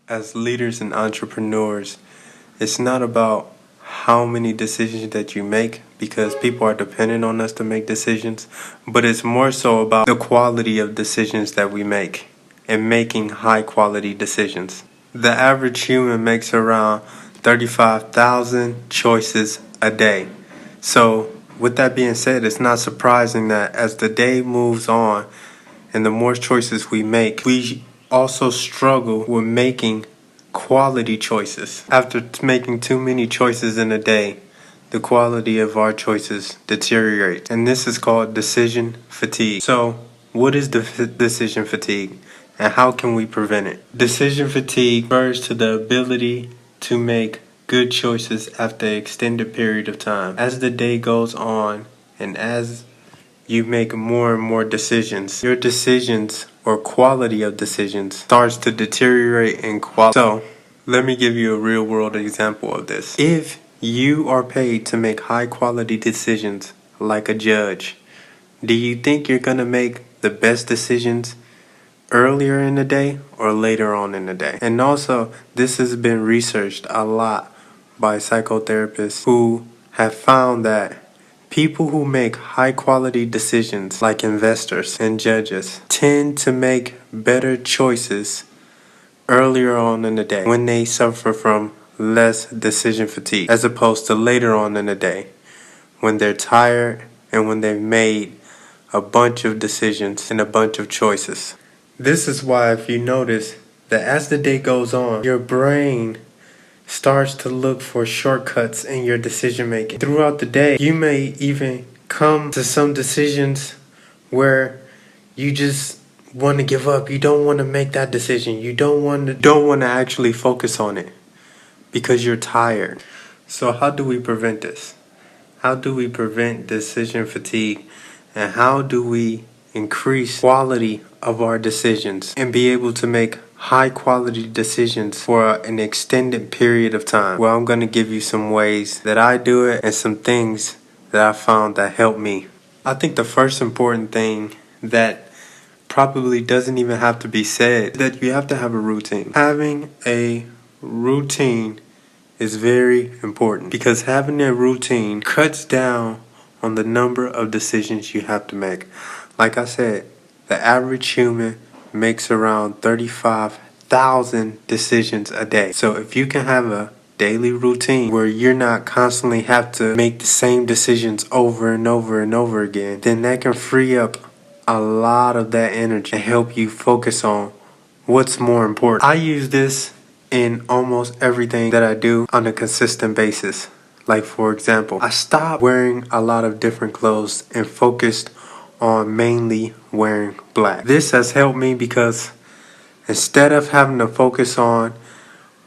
as leaders and entrepreneurs, it's not about how many decisions that you make, because people are dependent on us to make decisions, but it's more so about the quality of decisions that we make and making high quality decisions. The average human makes around 35,000 choices a day. So with that being said, it's not surprising that as the day moves on and the more choices we make, we also struggle with making quality choices. After making too many choices in a day, the quality of our choices deteriorates. And this is called decision fatigue. So what is decision fatigue and how can we prevent it? Decision fatigue refers to the ability to make good choices after an extended period of time. As the day goes on and as you make more and more decisions, your decisions or quality of decisions starts to deteriorate in quality. So let me give you a real world example of this. If you are paid to make high quality decisions like a judge, do you think you're going to make the best decisions earlier in the day or later on in the day? And also, this has been researched a lot by psychotherapists who have found that people who make high quality decisions like investors and judges tend to make better choices earlier on in the day when they suffer from less decision fatigue, as opposed to later on in the day when they're tired and when they've made a bunch of decisions and a bunch of choices. This is why, if you notice that as the day goes on, your brain starts to look for shortcuts in your decision making. Throughout the day, you may even come to some decisions where you just want to give up. You don't want to make that decision. You don't want to actually focus on it because you're tired. So how do we prevent this? How do we prevent decision fatigue? And how do we increase quality of our decisions and be able to make high quality decisions for an extended period of time? Well, I'm going to give you some ways that I do it and some things that I found that help me. I think the first important thing that probably doesn't even have to be said is that you have to have a routine. Having a routine is very important because having a routine cuts down on the number of decisions you have to make. Like I said, the average human makes around 35,000 decisions a day. So if you can have a daily routine where you're not constantly have to make the same decisions over and over and over again, then that can free up a lot of that energy and help you focus on what's more important. I use this in almost everything that I do on a consistent basis. Like, for example, I stopped wearing a lot of different clothes and focused on mainly wearing black. This has helped me because instead of having to focus on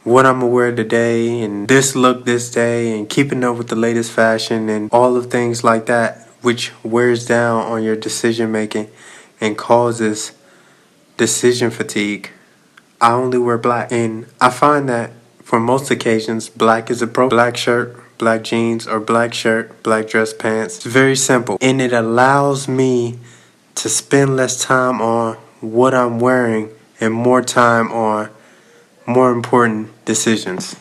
what I'm gonna wear today and this look this day and keeping up with the latest fashion and all of things like that, which wears down on your decision making and causes decision fatigue, I only wear black. And I find that for most occasions, black is appropriate. Black shirt, black jeans, or black shirt, black dress pants. It's very simple. And it allows me to spend less time on what I'm wearing and more time on more important decisions.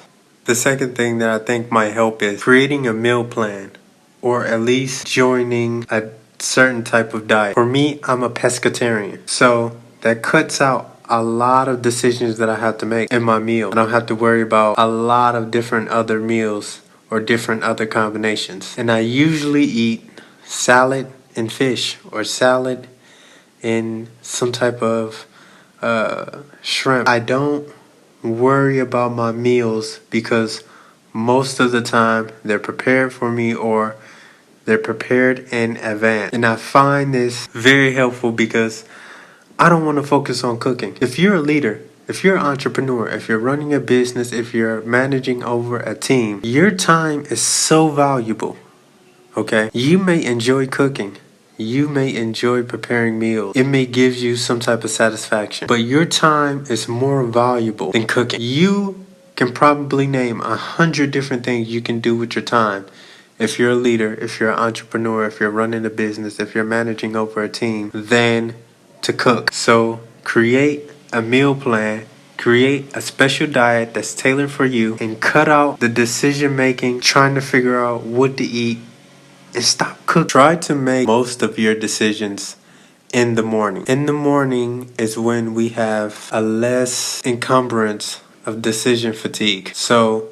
The second thing that I think might help is creating a meal plan, or at least joining a certain type of diet. For me, I'm a pescatarian, so that cuts out a lot of decisions that I have to make in my meal. I don't have to worry about a lot of different other meals or different other combinations. And I usually eat salad and fish, or salad and some type of shrimp. I don't worry about my meals because most of the time they're prepared for me or they're prepared in advance. And I find this very helpful because I don't want to focus on cooking. If you're a leader, if you're an entrepreneur, if you're running a business, if you're managing over a team, your time is so valuable, okay? You may enjoy cooking. You may enjoy preparing meals. It may give you some type of satisfaction. But your time is more valuable than cooking. You can probably name 100 different things you can do with your time. If you're a leader, if you're an entrepreneur, if you're running a business, if you're managing over a team, than to cook. So create a meal plan, Create a special diet that's tailored for you and cut out the decision making, trying to figure out what to eat, and stop cooking. Try to make most of your decisions in the morning. In the morning is when we have a less encumbrance of decision fatigue. So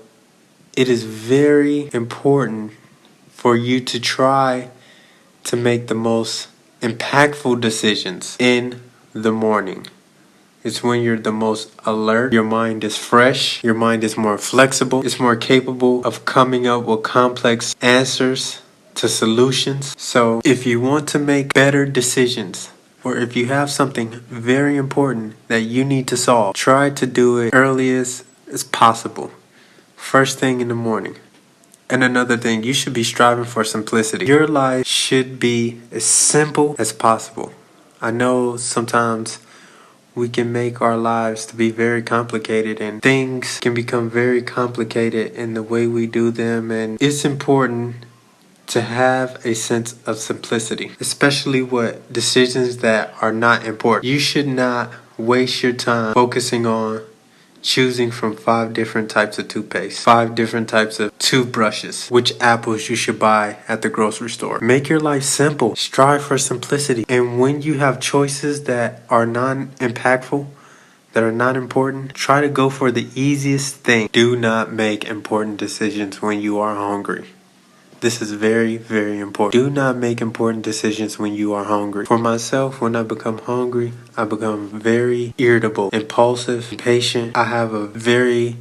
it is very important for you to try to make the most impactful decisions in the morning. It's when you're the most alert, your mind is fresh, your mind is more flexible, it's more capable of coming up with complex answers to solutions. So if you want to make better decisions, or if you have something very important that you need to solve, try to do it earliest as possible, first thing in the morning. And another thing, you should be striving for simplicity. Your life should be as simple as possible. I know sometimes we can make our lives to be very complicated, and things can become very complicated in the way we do them, and it's important to have a sense of simplicity, especially with decisions that are not important. You should not waste your time focusing on choosing from 5 different types of toothpaste, 5 different types of toothbrushes, which apples you should buy at the grocery store. Make your life simple. Strive for simplicity. And when you have choices that are non-impactful, that are not important, try to go for the easiest thing. Do not make important decisions when you are hungry. This is very, very important. Do not make important decisions when you are hungry. For myself, when I become hungry, I become very irritable, impulsive, impatient. I have a very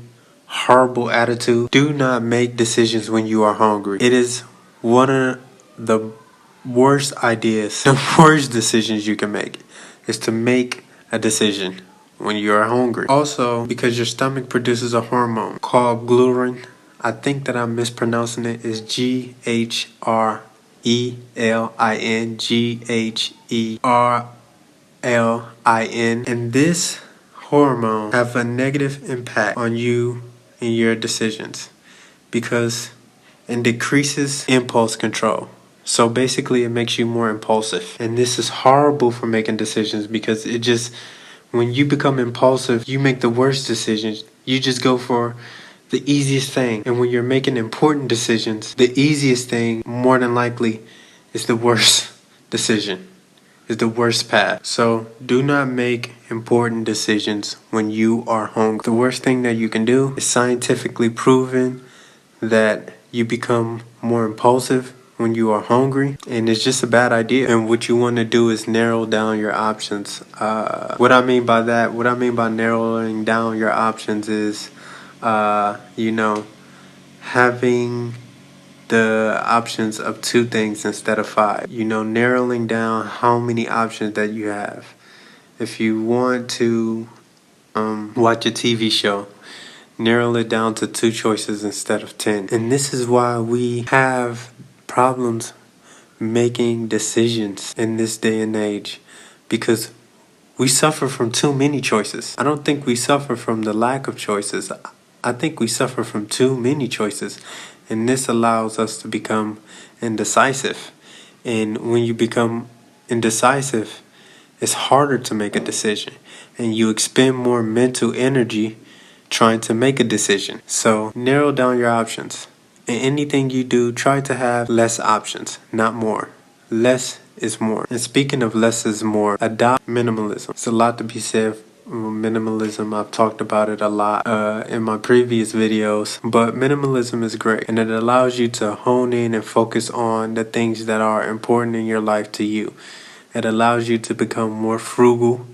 horrible attitude. Do not make decisions when you are hungry. It is one of the worst ideas, the worst decisions you can make, is to make a decision when you are hungry. Also, because your stomach produces a hormone called ghrelin. I think that I'm mispronouncing it. It's GHRELIN, and this hormone have a negative impact on you and your decisions because it decreases impulse control. So basically it makes you more impulsive, and this is horrible for making decisions because when you become impulsive, you make the worst decisions. You just go for the easiest thing. And when you're making important decisions, the easiest thing, more than likely, is the worst decision, is the worst path. So do not make important decisions when you are hungry. The worst thing that you can do is scientifically proven that you become more impulsive when you are hungry, and it's just a bad idea. And what you want to do is narrow down your options. What I mean by narrowing down your options is having the options of 2 things instead of 5. Narrowing down how many options that you have. If you want to watch a TV show, narrow it down to 2 choices instead of 10. And this is why we have problems making decisions in this day and age, because we suffer from too many choices. I don't think we suffer from the lack of choices. I think we suffer from too many choices, and this allows us to become indecisive. And when you become indecisive, it's harder to make a decision, and you expend more mental energy trying to make a decision. So narrow down your options. In anything you do, try to have less options, not more. Less is more. And speaking of less is more, adopt minimalism. It's a lot to be said. Minimalism, I've talked about it a lot in my previous videos, but minimalism is great, and it allows you to hone in and focus on the things that are important in your life to you. It allows you to become more frugal.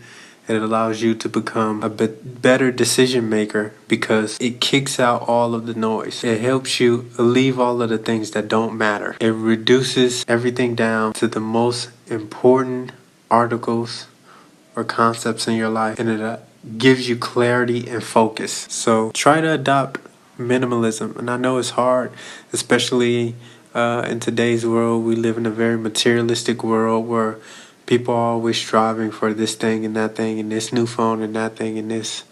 It allows you to become a bit better decision maker because it kicks out all of the noise. It helps you leave all of the things that don't matter. It reduces everything down to the most important articles or concepts in your life, and it gives you clarity and focus. So try to adopt minimalism. And I know it's hard, especially in today's world. We live in a very materialistic world where people are always striving for this thing and that thing and this new phone and that thing and this.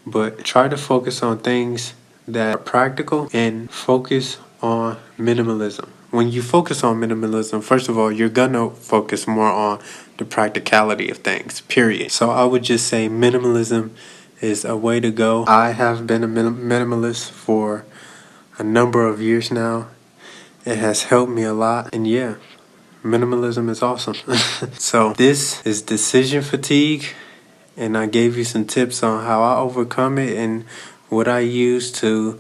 But try to focus on things that are practical and focus on minimalism. When you focus on minimalism, first of all, you're gonna focus more on the practicality of things, period. So I would just say minimalism is a way to go. I have been a minimalist for a number of years now. It has helped me a lot, and yeah, minimalism is awesome. So this is decision fatigue, and I gave you some tips on how I overcome it and what I use to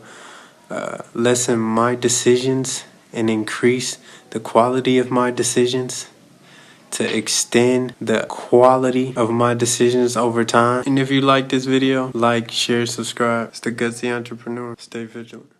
lessen my decisions and increase the quality of my decisions, to extend the quality of my decisions over time. And if you like this video, like, share, subscribe. It's the Gutsy Entrepreneur. Stay vigilant.